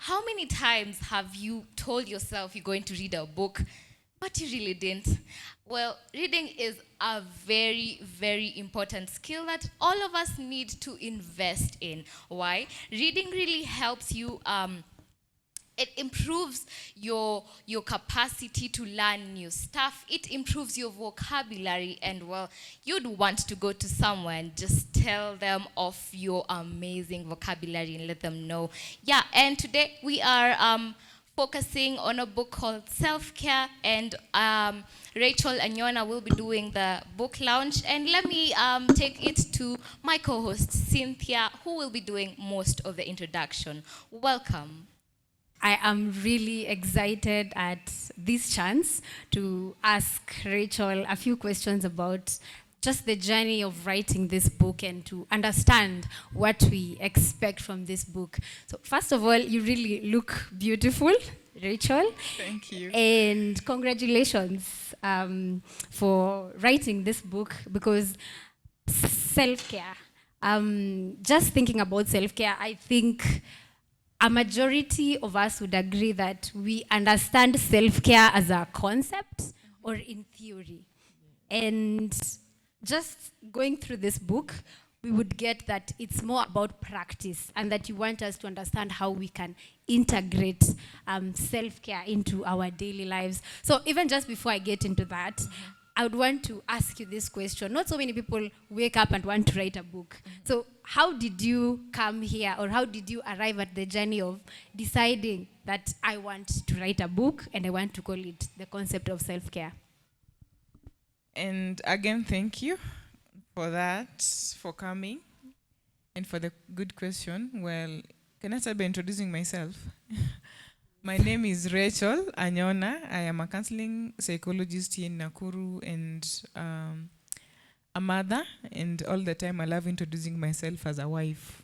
how many times have you told yourself you're going to read a book, but you really didn't? Well, reading is a very, very important skill that all of us need to invest in. Why? Reading really helps you. It improves your capacity to learn new stuff. It improves your vocabulary, and well, you'd want to go to someone and just tell them of your amazing vocabulary and let them know. Yeah, and today we are focusing on a book called Self-Care, and Rachael and Anyona will be doing the book launch, and let me take it to my co-host Cynthia, who will be doing most of the introduction. Welcome. I am really excited at this chance to ask Rachael a few questions about just the journey of writing this book and to understand what we expect from this book. So first of all, you really look beautiful, Rachael. Thank you. And congratulations for writing this book, because self-care, just thinking about self-care, I think a majority of us would agree that we understand self-care as a concept or in theory. And just going through this book, we would get that it's more about practice, and that you want us to understand how we can integrate self-care into our daily lives. So even just before I get into that, I would want to ask you this question. Not so many people wake up and want to write a book. So how did you come here, or how did you arrive at the journey of deciding that I want to write a book and I want to call it The Concept of Self-Care? And again, thank you for that, for coming, and for the good question. Well, can I start by introducing myself? My name is Rachael Anyona. I am a counseling psychologist here in Nakuru, and a mother, and all the time I love introducing myself as a wife.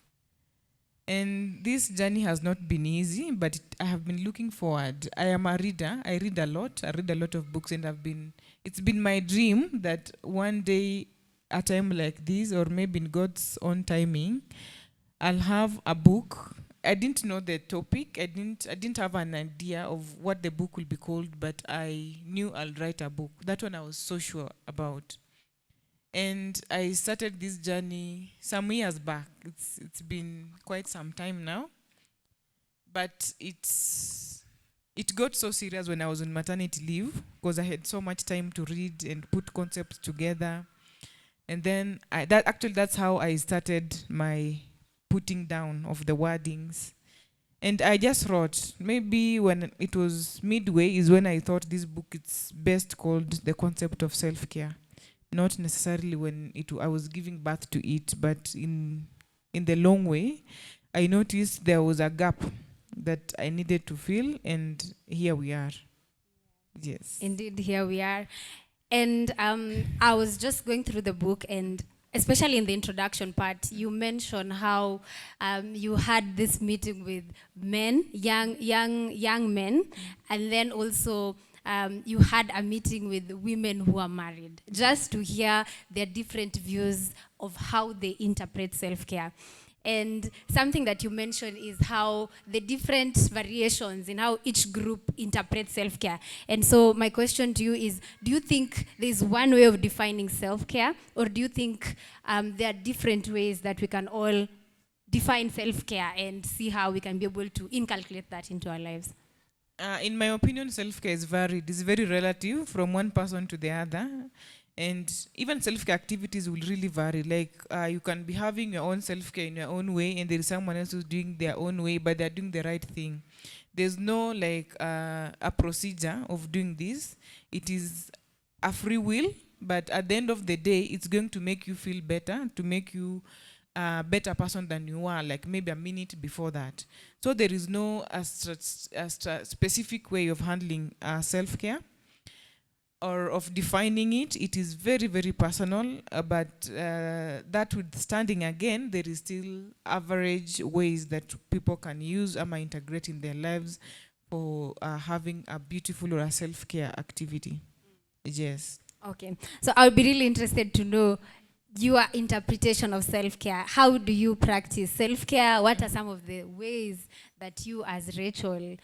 And this journey has not been easy, but I have been looking forward. I am a reader. I read a lot. I read a lot of books, and it's been my dream that one day, a time like this, or maybe in God's own timing, I'll have a book. I didn't know the topic. I didn't have an idea of what the book will be called, but I knew I'll write a book. That one I was so sure about. And I started this journey some years back. It's been quite some time now. But it got so serious when I was on maternity leave, because I had so much time to read and put concepts together. And then that's how I started my putting down of the wordings. And I just wrote, maybe when it was midway is when I thought this book is best called The Concept of Self-Care. Not necessarily when I was giving birth to it, but in the long way, I noticed there was a gap that I needed to fill, and here we are. Yes. Indeed, here we are. And I was just going through the book, and especially in the introduction part, you mentioned how you had this meeting with men, young men, and then also you had a meeting with women who are married, just to hear their different views of how they interpret self-care. And something that you mentioned is how the different variations in how each group interprets self-care. And so my question to you is, do you think there's one way of defining self-care, or do you think there are different ways that we can all define self-care and see how we can be able to inculcate that into our lives? In my opinion, self-care is varied. It's very relative from one person to the other. And even self-care activities will really vary. Like you can be having your own self-care in your own way, and there is someone else who's doing their own way, but they're doing the right thing. There's no a procedure of doing this. It is a free will, but at the end of the day, it's going to make you feel better, to make you a better person than you were, like maybe a minute before that. So there is no specific way of handling self-care or of defining it. It is very, very personal, but that withstanding, again, there is still average ways that people can use or integrate in their lives for having a beautiful or a self-care activity. Yes. Okay. So I would be really interested to know, your interpretation of self-care. How do you practice self-care? What are some of the ways that you as Rachel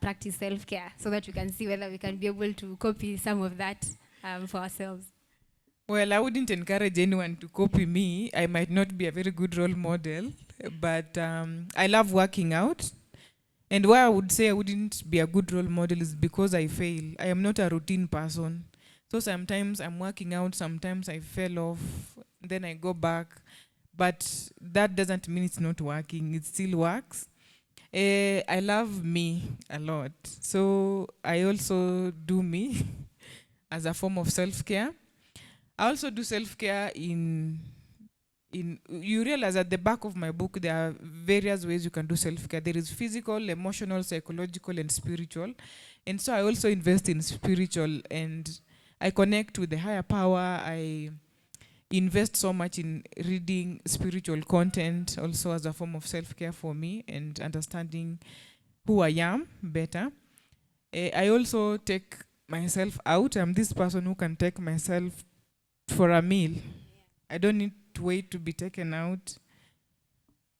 practice self-care, so that we can see whether we can be able to copy some of that for ourselves? Well, I wouldn't encourage anyone to copy me. I might not be a very good role model, but I love working out. And why I would say I wouldn't be a good role model is because I fail. I am not a routine person. So sometimes I'm working out, sometimes I fell off, then I go back. But that doesn't mean it's not working. It still works. I love me a lot. So I also do me as a form of self-care. I also do self-care in you realize at the back of my book there are various ways you can do self-care. There is physical, emotional, psychological, and spiritual. And so I also invest in spiritual, and I connect with the higher power. I invest so much in reading spiritual content also as a form of self-care for me and understanding who I am better. I also take myself out. I'm this person who can take myself for a meal. I don't need to wait to be taken out.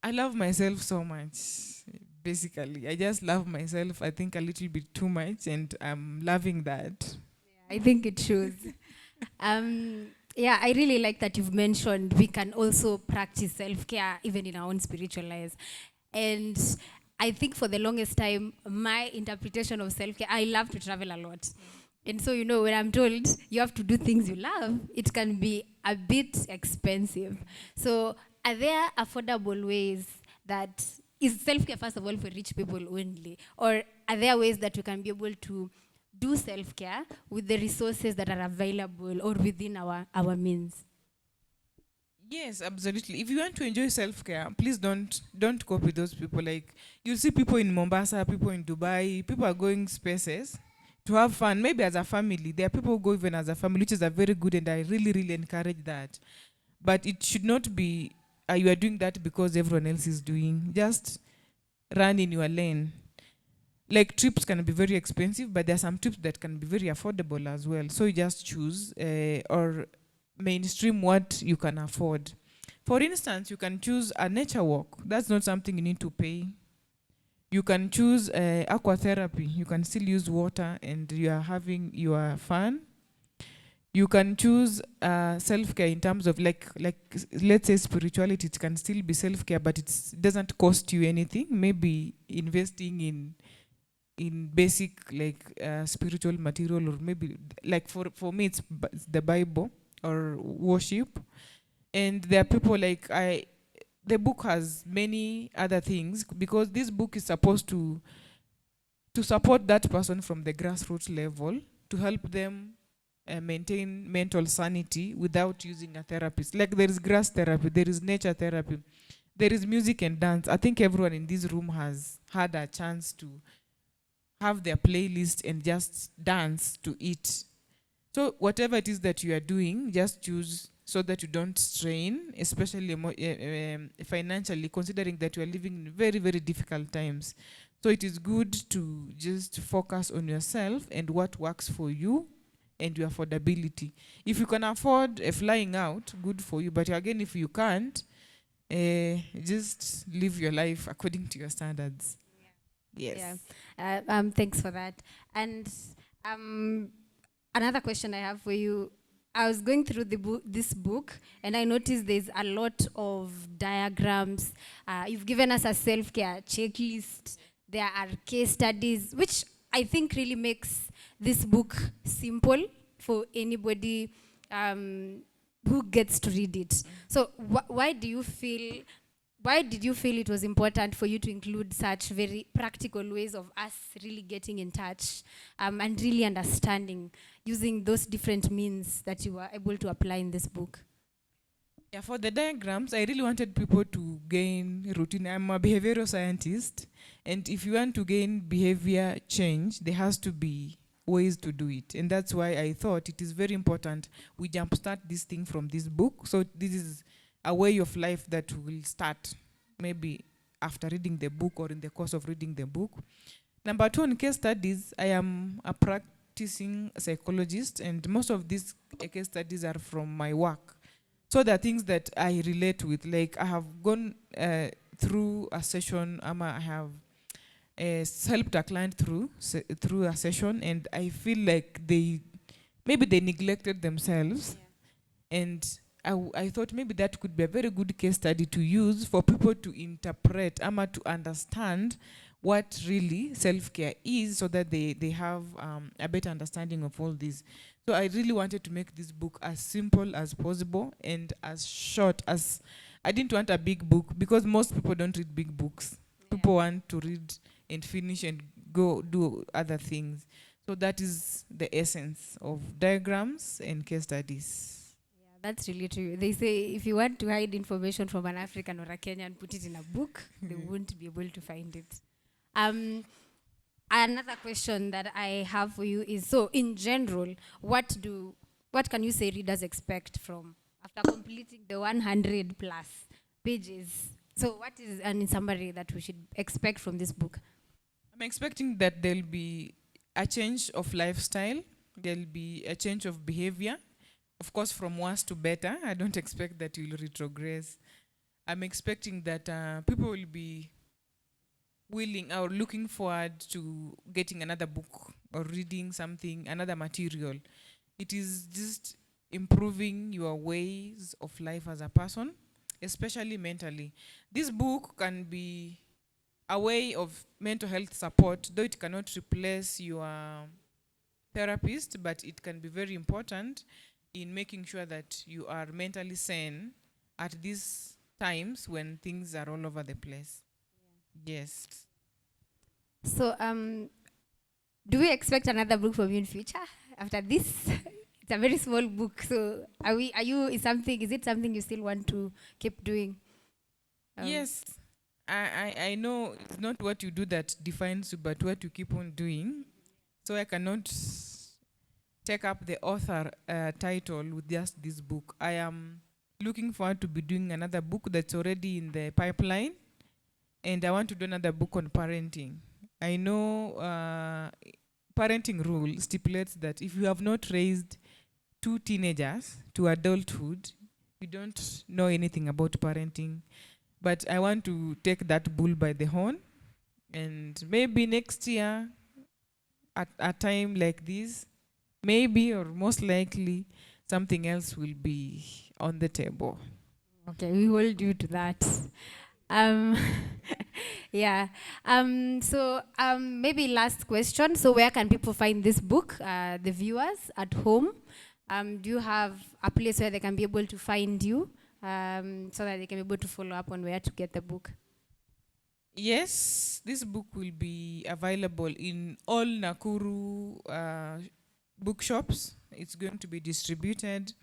I love myself so much, basically. I just love myself, I think, a little bit too much, and I'm loving that. I think it shows. Yeah, I really like that you've mentioned we can also practice self-care even in our own spiritual lives. And I think for the longest time, my interpretation of self-care, I love to travel a lot. And so, you know, when I'm told you have to do things you love, it can be a bit expensive. So are there affordable ways that, is self-care first of all for rich people only? Or are there ways that we can be able to do self-care with the resources that are available or within our means? Yes, absolutely. If you want to enjoy self-care, please don't copy those people. Like, you'll see people in Mombasa, people in Dubai, people are going spaces to have fun, maybe as a family. There are people who go even as a family, which is a very good, and I really, really encourage that. But it should not be you are doing that because everyone else is doing. Just run in your lane. Like, trips can be very expensive, but there are some trips that can be very affordable as well. So you just choose or mainstream what you can afford. For instance, you can choose a nature walk. That's not something you need to pay. You can choose aquatherapy. You can still use water and you are having your fun. You can choose self-care in terms of like let's say spirituality. It can still be self-care, but it doesn't cost you anything. Maybe investing in basic like spiritual material, or maybe like for me it's the Bible or worship. And there are people like the book has many other things, because this book is supposed to support that person from the grassroots level, to help them maintain mental sanity without using a therapist. Like, there is grass therapy, there is nature therapy, there is music and dance. I think everyone in this room has had a chance to have their playlist and just dance to it. So whatever it is that you are doing, just choose so that you don't strain, especially financially, considering that you are living in very, very difficult times. So it is good to just focus on yourself and what works for you and your affordability. If you can afford flying out, good for you. But again, if you can't, just live your life according to your standards. Yes. Yeah. Thanks for that. And another question I have for you. I was going through this book, and I noticed there's a lot of diagrams. You've given us a self-care checklist. There are case studies, which I think really makes this book simple for anybody who gets to read it. So why did you feel it was important for you to include such very practical ways of us really getting in touch and really understanding, using those different means that you were able to apply in this book? Yeah, for the diagrams, I really wanted people to gain routine. I'm a behavioral scientist, and if you want to gain behavior change, there has to be ways to do it. And that's why I thought it is very important we jumpstart this thing from this book. So this is a way of life that will start maybe after reading the book or in the course of reading the book. Number 2, in case studies, I am a practicing psychologist, and most of these case studies are from my work. So there are things that I relate with. Like I have gone through a session, I have helped a client through a session, and I feel like maybe they neglected themselves, and I thought maybe that could be a very good case study to use for people to interpret, to understand what really self-care is, so that they have a better understanding of all this. So I really wanted to make this book as simple as possible and as short as, I didn't want a big book because most people don't read big books. People want to read and finish and go do other things. So that is the essence of diagrams and case studies. That's really true. They say if you want to hide information from an African or a Kenyan, put it in a book. They won't be able to find it. Another question that I have for you is, so in general, what can you say readers expect from after completing the 100 plus pages? So what is, and in summary, that we should expect from this book? I'm expecting that there'll be a change of lifestyle. There'll be a change of behavior. Of course, from worse to better. I don't expect that you'll retrogress. I'm expecting that people will be willing or looking forward to getting another book or reading something, another material. It is just improving your ways of life as a person, especially mentally. This book can be a way of mental health support, though it cannot replace your therapist, but it can be very important in making sure that you are mentally sane at these times when things are all over the place. Yes. So, do we expect another book from you in future after this? It's a very small book. So, is it something you still want to keep doing? Yes. I know it's not what you do that defines you, but what you keep on doing. So I cannot take up the author title with just this book. I am looking forward to be doing another book that's already in the pipeline, and I want to do another book on parenting. I know parenting rule stipulates that if you have not raised 2 teenagers to adulthood, you don't know anything about parenting. But I want to take that bull by the horn, and maybe next year, at a time like this, maybe or most likely, something else will be on the table. Okay, we hold you to that. Yeah. So maybe last question. So where can people find this book? The viewers at home. Do you have a place where they can be able to find you, so that they can be able to follow up on where to get the book? Yes, this book will be available in all Nakuru bookshops. It's going to be distributed.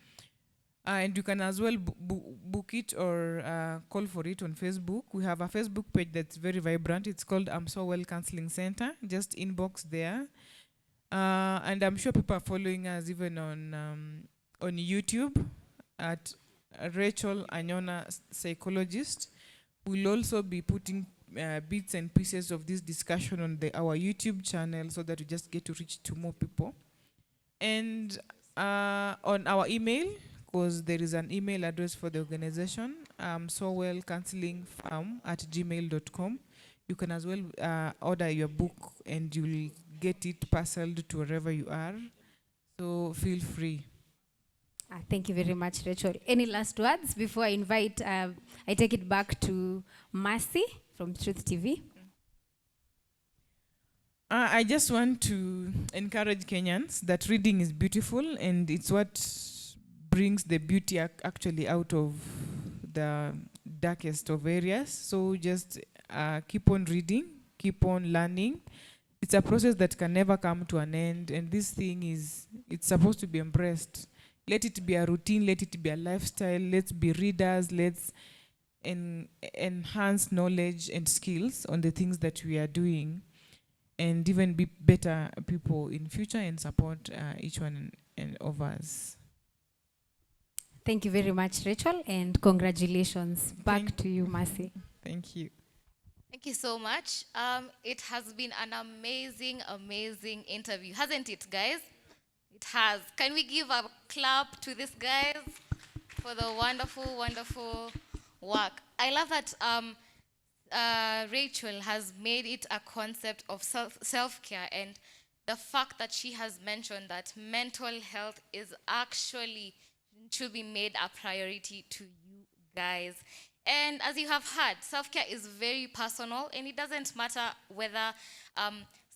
And you can as well book it or call for it on Facebook. We have a Facebook page that's very vibrant. It's called Amsowel Counseling Center. Just inbox there. And I'm sure people are following us even on YouTube at Rachael Anyona Psychologist. We'll also be putting bits and pieces of this discussion on our YouTube channel so that we just get to reach to more people. And on our email, because there is an email address for the organization, sowellcounselingfarm@gmail.com. You can as well order your book and you'll get it parceled to wherever you are. So feel free. Thank you very much, Rachael. Any last words before I invite, I take it back to Mercy from Truth TV? I just want to encourage Kenyans that reading is beautiful and it's what brings the beauty actually out of the darkest of areas. So just keep on reading, keep on learning. It's a process that can never come to an end, and this thing it's supposed to be embraced. Let it be a routine, let it be a lifestyle, let's be readers, let's enhance knowledge and skills on the things that we are doing, and even be better people in future and support each one of us. Thank you very much, Rachael, and congratulations. Back to you, Mercy. Thank you. Thank you so much. It has been an amazing, amazing interview, hasn't it, guys? It has. Can we give a clap to this, guys? for the wonderful, wonderful work. I love that Rachel has made it a concept of self-care, and the fact that she has mentioned that mental health is actually should be made a priority to you guys. And as you have heard, self-care is very personal, and it doesn't matter whether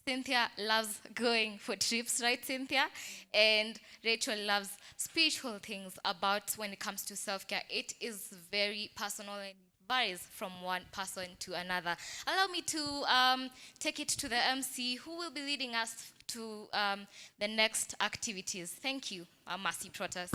Cynthia loves going for trips, right, Cynthia? And Rachel loves spiritual things about when it comes to self-care. It is very personal and varies from one person to another. Allow me to take it to the MC who will be leading us to the next activities. Thank you, Mercy Protas.